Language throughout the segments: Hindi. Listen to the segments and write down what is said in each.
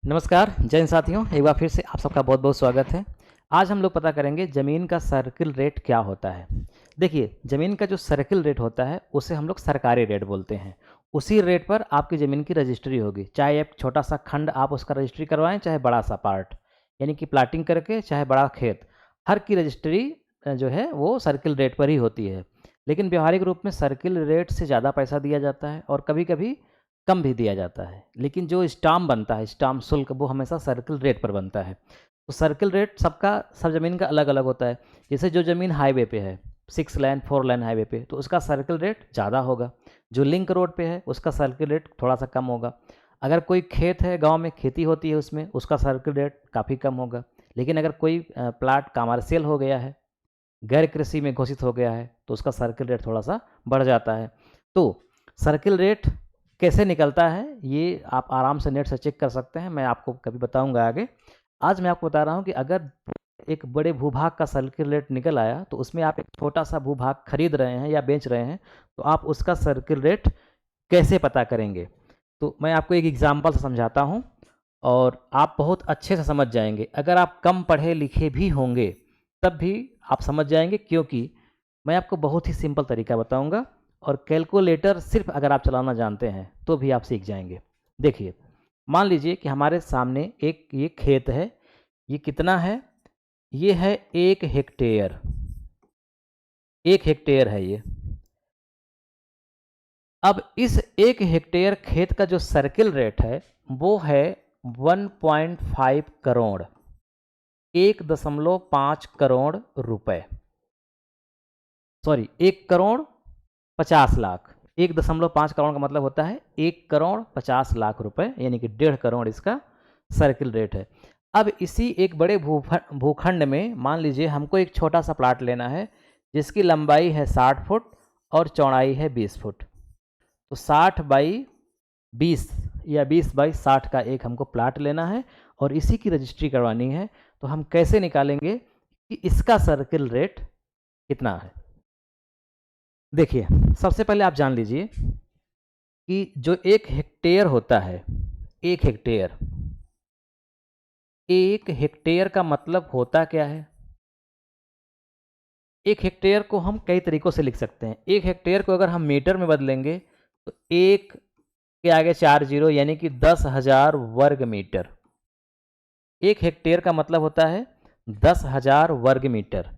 नमस्कार जय हिंद साथियों, एक बार फिर से आप सबका बहुत बहुत स्वागत है। आज हम लोग पता करेंगे ज़मीन का सर्किल रेट क्या होता है। देखिए, ज़मीन का जो सर्किल रेट होता है उसे हम लोग सरकारी रेट बोलते हैं। उसी रेट पर आपकी ज़मीन की रजिस्ट्री होगी, चाहे एक छोटा सा खंड आप उसका रजिस्ट्री करवाएं, चाहे बड़ा सा पार्ट यानी कि प्लाटिंग करके, चाहे बड़ा खेत, हर की रजिस्ट्री जो है वो सर्किल रेट पर ही होती है। लेकिन व्यवहारिक रूप में सर्किल रेट से ज़्यादा पैसा दिया जाता है और कभी कभी कम भी दिया जाता है, लेकिन जो स्टाम्प बनता है, स्टाम्प शुल्क, वो हमेशा सर्किल रेट पर बनता है। तो सर्किल रेट सब ज़मीन का अलग अलग होता है। जैसे जो ज़मीन हाईवे पे है, 6 लाइन 4 लाइन हाईवे पे, तो उसका सर्किल रेट ज़्यादा होगा। जो लिंक रोड पे है उसका सर्किल रेट थोड़ा सा कम होगा। अगर कोई खेत है, गांव में खेती होती है, उसमें उसका सर्किल रेट काफ़ी कम होगा। लेकिन अगर कोई प्लाट कमर्शियल हो गया है, गैर कृषि में घोषित हो गया है, तो उसका सर्किल रेट थोड़ा सा बढ़ जाता है। तो सर्किल रेट कैसे निकलता है ये आप आराम से नेट से चेक कर सकते हैं, मैं आपको कभी बताऊंगा आगे। आज मैं आपको बता रहा हूँ कि अगर एक बड़े भूभाग का सर्किल रेट निकल आया, तो उसमें आप एक छोटा सा भूभाग खरीद रहे हैं या बेच रहे हैं, तो आप उसका सर्किल रेट कैसे पता करेंगे। तो मैं आपको एक एग्जाम्पल से समझाता हूँ और आप बहुत अच्छे से समझ जाएंगे। अगर आप कम पढ़े लिखे भी होंगे तब भी आप समझ जाएंगे, क्योंकि मैं आपको बहुत ही सिंपल तरीका बताऊंगा और कैलकुलेटर सिर्फ अगर आप चलाना जानते हैं तो भी आप सीख जाएंगे। देखिए, मान लीजिए कि हमारे सामने एक ये खेत है। ये कितना है? ये है 1 हेक्टेयर। 1 हेक्टेयर है ये। अब इस 1 हेक्टेयर खेत का जो सर्किल रेट है वो है 1.5 करोड़, 1.5 करोड़ रुपए। सॉरी, 1 करोड़ 50 लाख। 1.5 करोड़ का मतलब होता है 1 करोड़ 50 लाख रुपए, यानी कि 1.5 करोड़ इसका सर्किल रेट है। अब इसी एक बड़े भूखंड में मान लीजिए हमको एक छोटा सा प्लाट लेना है जिसकी लंबाई है 60 फुट और चौड़ाई है 20 फुट। तो 60/20 या 20/60 का एक हमको प्लाट लेना है और इसी की रजिस्ट्री करवानी है। तो हम कैसे निकालेंगे कि इसका सर्किल रेट कितना है? देखिए, सबसे पहले आप जान लीजिए कि जो 1 हेक्टेयर होता है, 1 हेक्टेयर, 1 हेक्टेयर का मतलब होता क्या है? 1 हेक्टेयर को हम कई तरीकों से लिख सकते हैं। 1 हेक्टेयर को अगर हम मीटर में बदलेंगे तो एक के आगे 4 जीरो, यानी कि 10,000 वर्ग मीटर। 1 हेक्टेयर का मतलब होता है 10,000 वर्ग मीटर।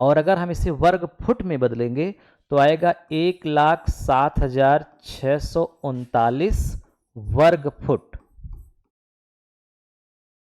और अगर हम इसे वर्ग फुट में बदलेंगे तो आएगा 1,07,639 वर्ग फुट।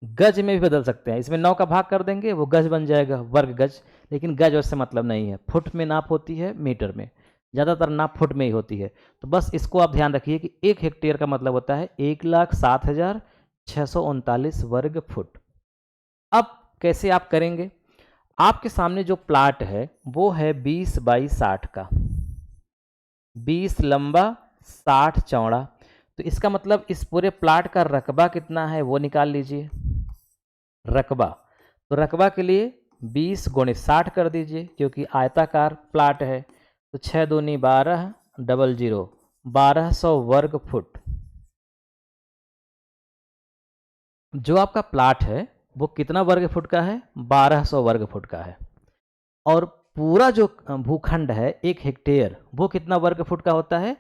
गज में भी बदल सकते हैं, इसमें 9 का भाग कर देंगे, वो गज बन जाएगा, वर्ग गज। लेकिन गज उससे मतलब नहीं है, फुट में नाप होती है, मीटर में। ज़्यादातर नाप फुट में ही होती है। तो बस इसको आप ध्यान रखिए कि 1 हेक्टेयर का मतलब होता है 1,07,639 वर्ग फुट। अब कैसे आप करेंगे? आपके सामने जो प्लाट है वो है 20/60 का, 20 लंबा 60 चौड़ा। तो इसका मतलब इस पूरे प्लाट का रकबा कितना है वो निकाल लीजिए। रकबा, तो रकबा के लिए 20 गुणित 60 कर दीजिए, क्योंकि आयताकार प्लाट है। तो 6 दूनी 12, डबल जीरो, 1200 वर्ग फुट। जो आपका प्लाट है वो कितना वर्ग फुट का है? 1200 वर्ग फुट का है। और पूरा जो भूखंड है 1 हेक्टेयर, वो कितना वर्ग फुट का होता है?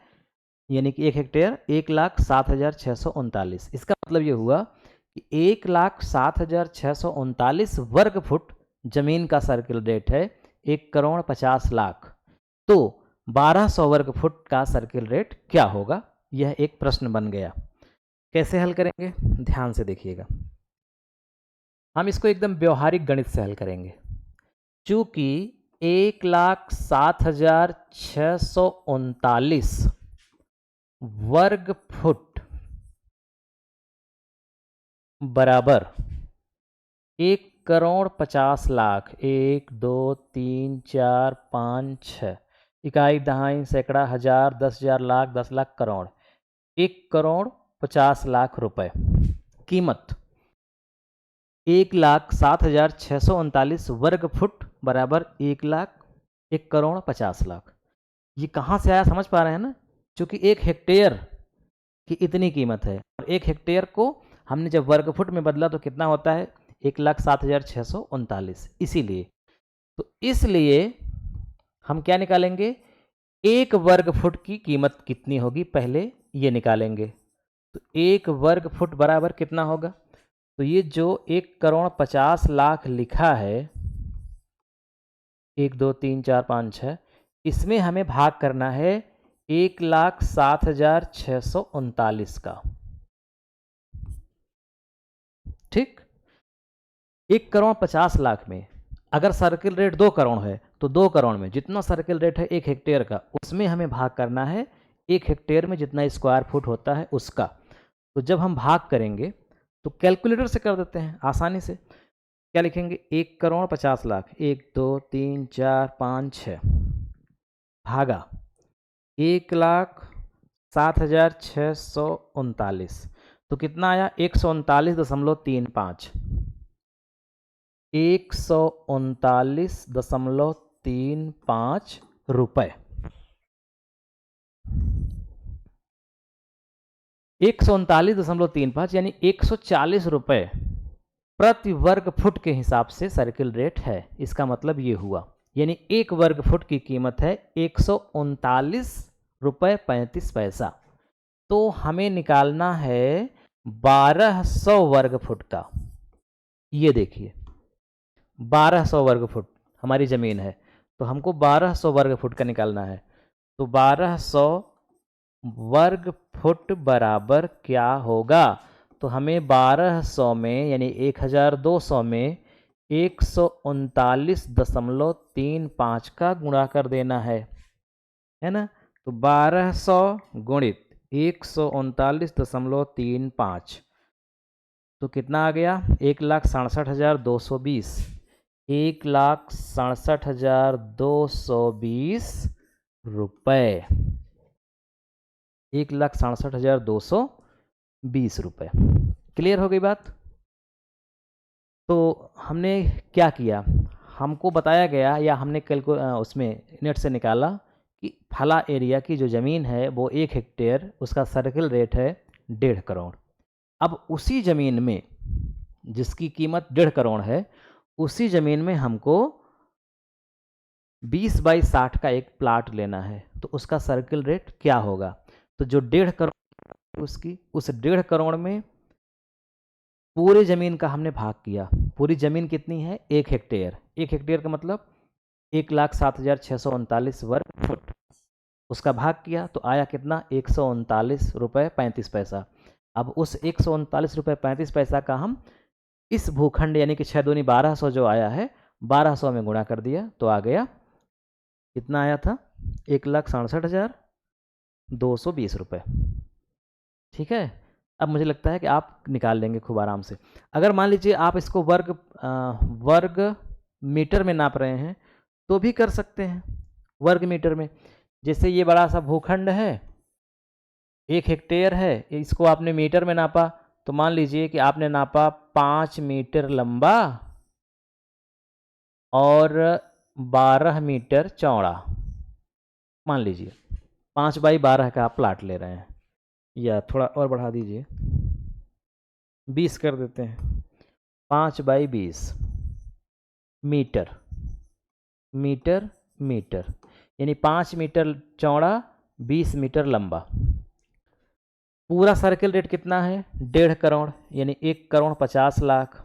यानी कि 1 हेक्टेयर 1,07,639। इसका मतलब ये हुआ कि 1,07,639 वर्ग फुट जमीन का सर्किल रेट है 1,50,00,000। तो 1200 वर्ग फुट का सर्किल रेट क्या होगा? यह एक प्रश्न बन गया। कैसे हल करेंगे? ध्यान से देखिएगा। हम इसको एकदम व्यवहारिक गणित से हल करेंगे। चूंकि 1,07,639 वर्ग फुट बराबर 1,50,00,000, 1 2 3 4 5 6, इकाई दहाई सैकड़ा हजार 10,000 लाख 10 लाख करोड़, 1,50,00,000 रुपए। कीमत 1,07,639 वर्ग फुट बराबर 1,01,50,00,000। ये कहाँ से आया समझ पा रहे हैं ना? क्योंकि 1 हेक्टेयर की इतनी कीमत है और 1 हेक्टेयर को हमने जब वर्ग फुट में बदला तो कितना होता है 1,07,639। इसीलिए तो इसलिए हम क्या निकालेंगे, एक वर्ग फुट की कीमत कितनी होगी पहले ये निकालेंगे। तो एक वर्ग फुट बराबर कितना होगा, तो ये जो 1,50,00,000 लिखा है 1 2 3 4 5 6, इसमें हमें भाग करना है 1,07,639 का। ठीक, 1,50,00,000 में अगर सर्किल रेट 2 करोड़ है तो 2 करोड़ में जितना सर्किल रेट है 1 हेक्टेयर का, उसमें हमें भाग करना है 1 हेक्टेयर में जितना स्क्वायर फुट होता है उसका। तो जब हम भाग करेंगे तो कैलकुलेटर से कर देते हैं आसानी से। क्या लिखेंगे, 1,50,00,000 1 2 3 4 5 6 भागा 1,07,639, तो कितना आया 139.35, 139.35 रुपए। 139.35 यानी 140 रुपए प्रति वर्ग फुट के हिसाब से सर्किल रेट है। इसका मतलब ये हुआ, यानी एक वर्ग फुट की कीमत है 139 रुपये 35 पैसा। तो हमें निकालना है 1200 वर्ग फुट का। ये देखिए 1200 वर्ग फुट हमारी ज़मीन है, तो हमको 1200 वर्ग फुट का निकालना है। तो 1200 वर्ग फुट बराबर क्या होगा, तो हमें 1200 में यानी 1200 में 139.35 का गुणा कर देना है ना। तो 1200 गुणित 139.35 तो कितना आ गया 1,67,220, 1,67,220 रुपये, 1,67,220 रुपये। क्लियर हो गई बात। तो हमने क्या किया, हमको बताया गया या हमने उसमें नेट से निकाला कि फला एरिया की जो ज़मीन है वो 1 हेक्टेयर, उसका सर्किल रेट है 1.5 करोड़। अब उसी ज़मीन में जिसकी कीमत 1.5 करोड़ है, उसी ज़मीन में हमको 20 बाई 60 का एक प्लाट लेना है, तो उसका सर्किल रेट क्या होगा। तो जो 1.5 करोड़ उसकी, उस 1.5 करोड़ में पूरे ज़मीन का हमने भाग किया। पूरी ज़मीन कितनी है 1 हेक्टेयर, 1 हेक्टेयर का मतलब 1,07,639 वर्ग फुट, उसका भाग किया तो आया कितना 139 रुपये 35 पैसा। अब उस 139 रुपये 35 पैसा का हम इस भूखंड यानी कि 6 दूनी 1200 जो आया है 1200 में गुणा कर दिया, तो आ गया कितना आया था 1,67,220 रुपये। ठीक है, अब मुझे लगता है कि आप निकाल लेंगे खूब आराम से। अगर मान लीजिए आप इसको वर्ग मीटर में नाप रहे हैं तो भी कर सकते हैं वर्ग मीटर में। जैसे ये बड़ा सा भूखंड है 1 हेक्टेयर है, इसको आपने मीटर में नापा, तो मान लीजिए कि आपने नापा 5 मीटर लंबा और 12 मीटर चौड़ा। मान लीजिए 5 बाई 12 का आप प्लाट ले रहे हैं, या थोड़ा और बढ़ा दीजिए 20 कर देते हैं, 5 बाई 20 मीटर, मीटर मीटर यानी 5 मीटर चौड़ा 20 मीटर लंबा। पूरा सर्किल रेट कितना है 1.5 करोड़ यानी 1,50,00,000।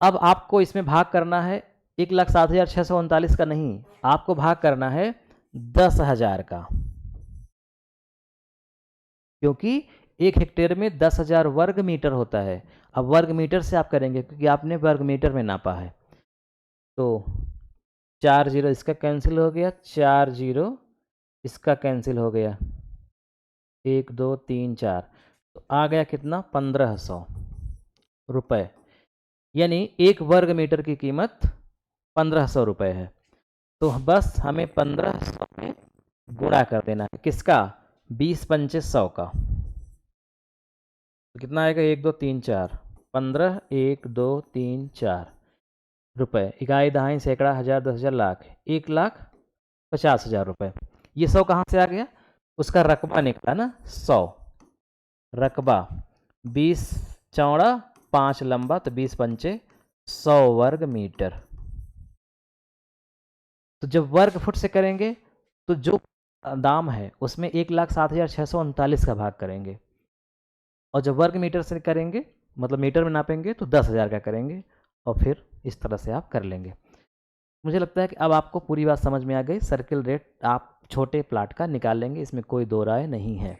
अब आपको इसमें भाग करना है 1,07,639 का नहीं, आपको भाग करना है 10,000 का, क्योंकि 1 हेक्टेयर में 10,000 वर्ग मीटर होता है। अब वर्ग मीटर से आप करेंगे क्योंकि आपने वर्ग मीटर में नापा है। तो 4 जीरो इसका कैंसिल हो गया, 4 जीरो इसका कैंसिल हो गया, 1 2 3 4, तो आ गया कितना 1,500 रुपये, यानी 1 वर्ग मीटर की कीमत 1,500 रुपये है। तो बस हमें 1,500 में गुणा कर देना है, किसका 20 पंचे 100 का, तो कितना आएगा 1 2 3 4 15 1 2 3 4 रुपये, इकाई दहाई सैकड़ा हज़ार 10,000 लाख, 1,50,000 रुपये। ये 100 कहाँ से आ गया, उसका रकबा निकला ना 100, रकबा 20 चौड़ा 5 लंबा, तो 20 पंचे 100 वर्ग मीटर। तो जब वर्ग फुट से करेंगे तो जो दाम है उसमें 1,07,639 का भाग करेंगे, और जब वर्ग मीटर से करेंगे मतलब मीटर में नापेंगे तो 10,000 का करेंगे, और फिर इस तरह से आप कर लेंगे। मुझे लगता है कि अब आपको पूरी बात समझ में आ गई। सर्किल रेट आप छोटे प्लाट का निकाल लेंगे, इसमें कोई दो राय नहीं है।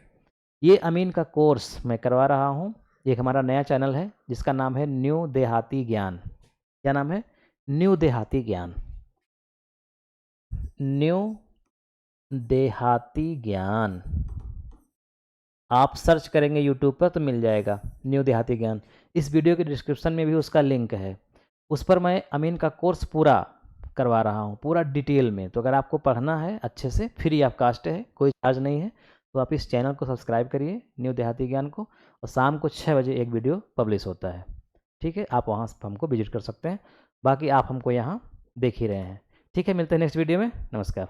ये अमीन का कोर्स मैं करवा रहा हूँ। एक हमारा नया चैनल है जिसका नाम है न्यू देहाती ज्ञान। क्या नाम है? न्यू देहाती ज्ञान। न्यू देहाती ज्ञान आप सर्च करेंगे यूट्यूब पर तो मिल जाएगा, न्यू देहाती ज्ञान। इस वीडियो के डिस्क्रिप्शन में भी उसका लिंक है। उस पर मैं अमीन का कोर्स पूरा करवा रहा हूँ, पूरा डिटेल में। तो अगर आपको पढ़ना है अच्छे से, फ्री ऑफ कास्ट है, कोई चार्ज नहीं है, तो आप इस चैनल को सब्सक्राइब करिए, न्यू देहाती ज्ञान को। और शाम को 6 बजे एक वीडियो पब्लिश होता है, ठीक है? आप वहाँ से हमको विजिट कर सकते हैं। बाकी आप हमको यहाँ देख ही रहे हैं, ठीक है? मिलते हैं नेक्स्ट वीडियो में। नमस्कार।